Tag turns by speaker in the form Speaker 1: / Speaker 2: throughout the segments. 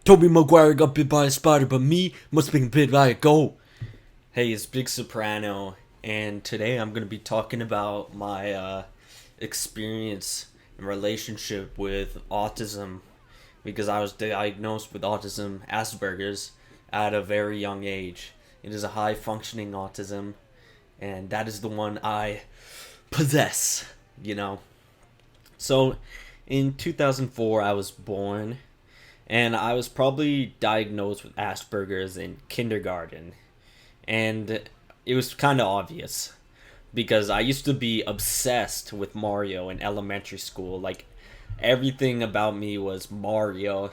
Speaker 1: Toby Maguire got bit by a spider, but me must be bit by a goat. Hey, it's Big Soprano, and today I'm gonna be talking about my experience and relationship with autism, because I was diagnosed with autism, Asperger's, at a very young age. It is a high functioning autism, and that is the one I possess. You know. So, in 2004, I was born and I was probably diagnosed with Asperger's in kindergarten. And it was kind of obvious because I used to be obsessed with Mario in elementary school. Like, everything about me was Mario.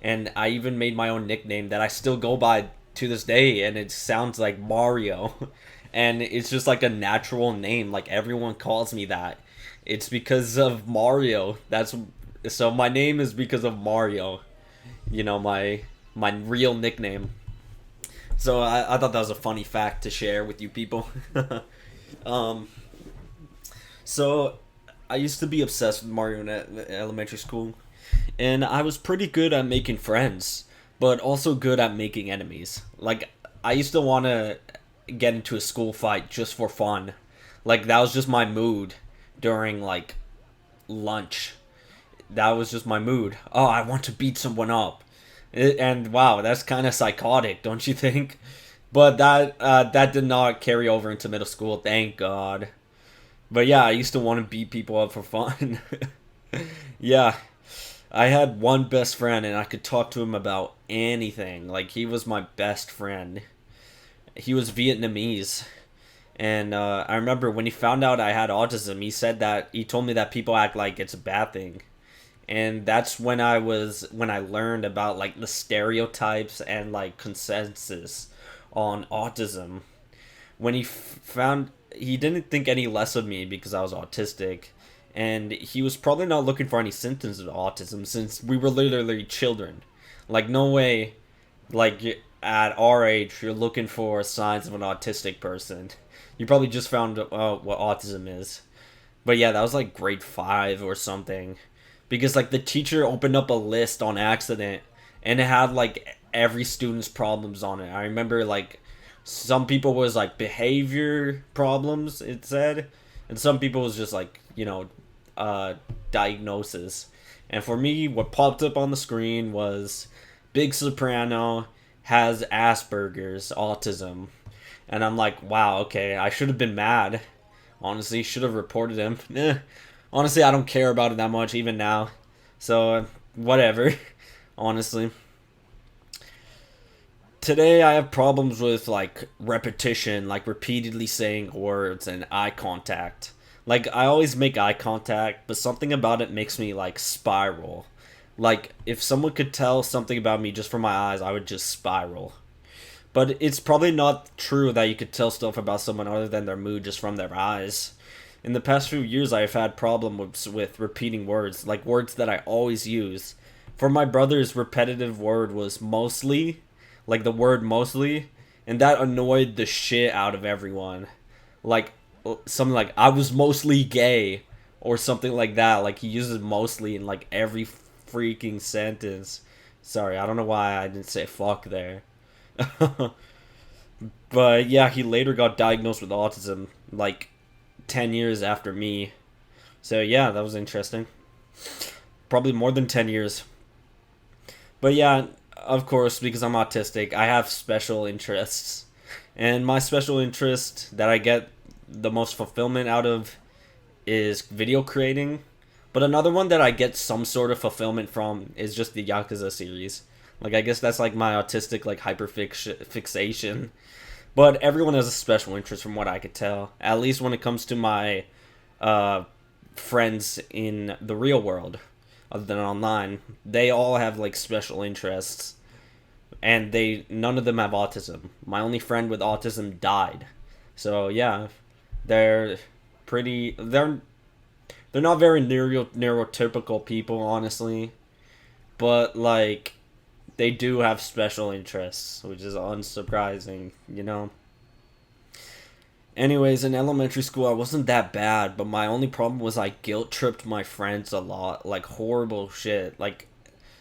Speaker 1: And I even made my own nickname that I still go by to this day, and it sounds like Mario. And it's just like a natural name. Like, everyone calls me that. It's because of Mario. That's so my name is because of Mario. You know, my real nickname. So I thought that was a funny fact to share with you people. um, so I used to be obsessed with Mario in elementary school, and I was pretty good at making friends, but also good at making enemies. Like, I used to want to get into a school fight just for fun. Like, that was just my mood during like lunch. That was just my mood. Oh, I want to beat someone up. And wow, that's kind of psychotic, don't you think? But that did not carry over into middle school, thank God. But yeah, I used to want to beat people up for fun. Yeah, I had one best friend, and I could talk to him about anything. Like, he was my best friend. He was Vietnamese. And I remember when he found out I had autism, he told me that people act like it's a bad thing. And that's when I learned about like the stereotypes and like consensus on autism. When found he didn't think any less of me because I was autistic, and he was probably not looking for any symptoms of autism since we were literally children. Like, no way, like, at our age you're looking for signs of an autistic person. You probably just found what autism is. But yeah, that was like grade 5 or something, because like the teacher opened up a list on accident, and it had like every student's problems on it. I remember like some people was like behavior problems, it said, and some people was just like, diagnosis. And for me, what popped up on the screen was Big Soprano has Asperger's, autism. And I'm like, wow, okay, I should have been mad. Honestly, should have reported him. Honestly, I don't care about it that much even now. So, whatever. Honestly. Today I have problems with like repetition, like repeatedly saying words and eye contact. Like, I always make eye contact, but something about it makes me like spiral. Like, if someone could tell something about me just from my eyes, I would just spiral. But it's probably not true that you could tell stuff about someone other than their mood just from their eyes. In the past few years, I've had problems with repeating words, like words that I always use. For my brother's repetitive word was mostly, like the word mostly, and that annoyed the shit out of everyone. Like, something like, I was mostly gay, or something like that. Like, he uses mostly in like every freaking sentence. Sorry, I don't know why I didn't say fuck there. But yeah, he later got diagnosed with autism, like 10 years after me. So yeah, that was interesting. Probably more than 10 years. But yeah, of course, because I'm autistic, I have special interests. And my special interest that I get the most fulfillment out of is video creating. But another one that I get some sort of fulfillment from is just the Yakuza series. Like, I guess that's like my autistic like hyperfixation. But everyone has a special interest from what I could tell. At least when it comes to my uh, friends in the real world, other than online. They all have like special interests. And none of them have autism. My only friend with autism died. So yeah, they're they're not very neurotypical people, honestly. But like, they do have special interests, which is unsurprising, you know? Anyways, in elementary school, I wasn't that bad, but my only problem was I guilt tripped my friends a lot. Like, horrible shit. Like,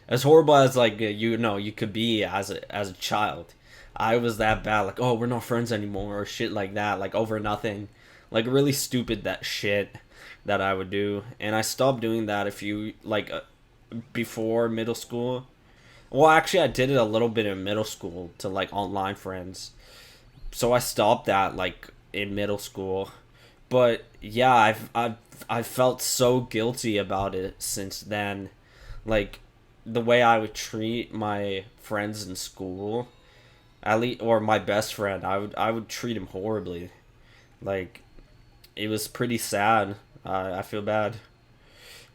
Speaker 1: As horrible as like you could be as a child, I was that bad. Like, oh, we're not friends anymore or shit like that. Like over nothing, like really stupid that shit that I would do. And I stopped doing that if you like before middle school. Well, actually, I did it a little bit in middle school to like online friends. So I stopped that like in middle school. But yeah, I've felt so guilty about it since then. Like the way I would treat my friends in school, at least, or my best friend, I would treat him horribly. Like it was pretty sad. I feel bad.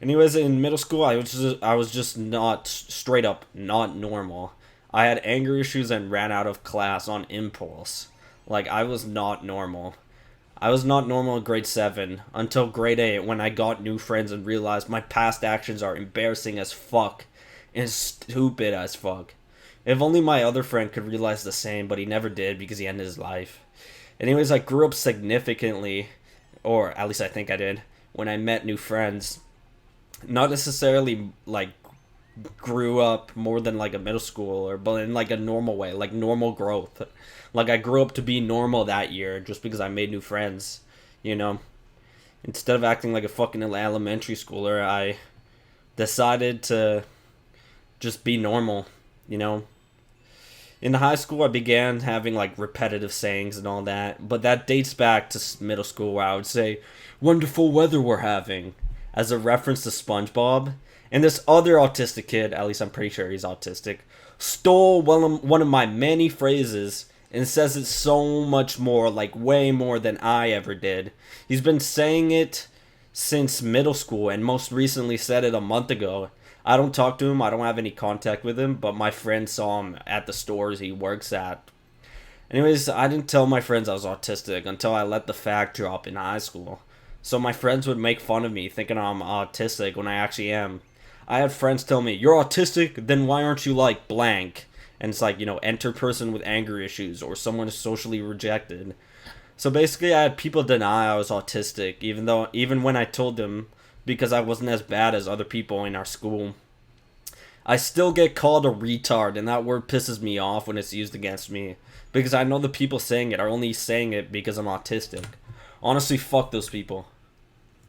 Speaker 1: Anyways, in middle school, I was just not straight up not normal. I had anger issues and ran out of class on impulse. Like I was not normal. I was not normal in grade 7 until grade 8 when I got new friends and realized my past actions are embarrassing as fuck and stupid as fuck. If only my other friend could realize the same, but he never did because he ended his life. Anyways, I grew up significantly, or at least I think I did, when I met new friends. Not necessarily like grew up more than like a middle schooler, but in like a normal way, like normal growth. Like I grew up to be normal that year just because I made new friends, you know. Instead of acting like a fucking elementary schooler, I decided to just be normal, you know. In high school, I began having like repetitive sayings and all that, but that dates back to middle school where I would say, "Wonderful weather we're having," as a reference to SpongeBob. And this other autistic kid, at least I'm pretty sure he's autistic, stole one of my many phrases and says it so much more, like way more than I ever did. He's been saying it since middle school and most recently said it a month ago. I don't talk to him, I don't have any contact with him, but my friend saw him at the stores he works at. Anyways, I didn't tell my friends I was autistic until I let the fact drop in high school. So my friends would make fun of me thinking I'm autistic when I actually am. I had friends tell me, "You're autistic, then why aren't you like blank?" And it's like, enter person with anger issues or someone is socially rejected. So basically, I had people deny I was autistic, even when I told them because I wasn't as bad as other people in our school. I still get called a retard, and that word pisses me off when it's used against me because I know the people saying it are only saying it because I'm autistic. Honestly, fuck those people.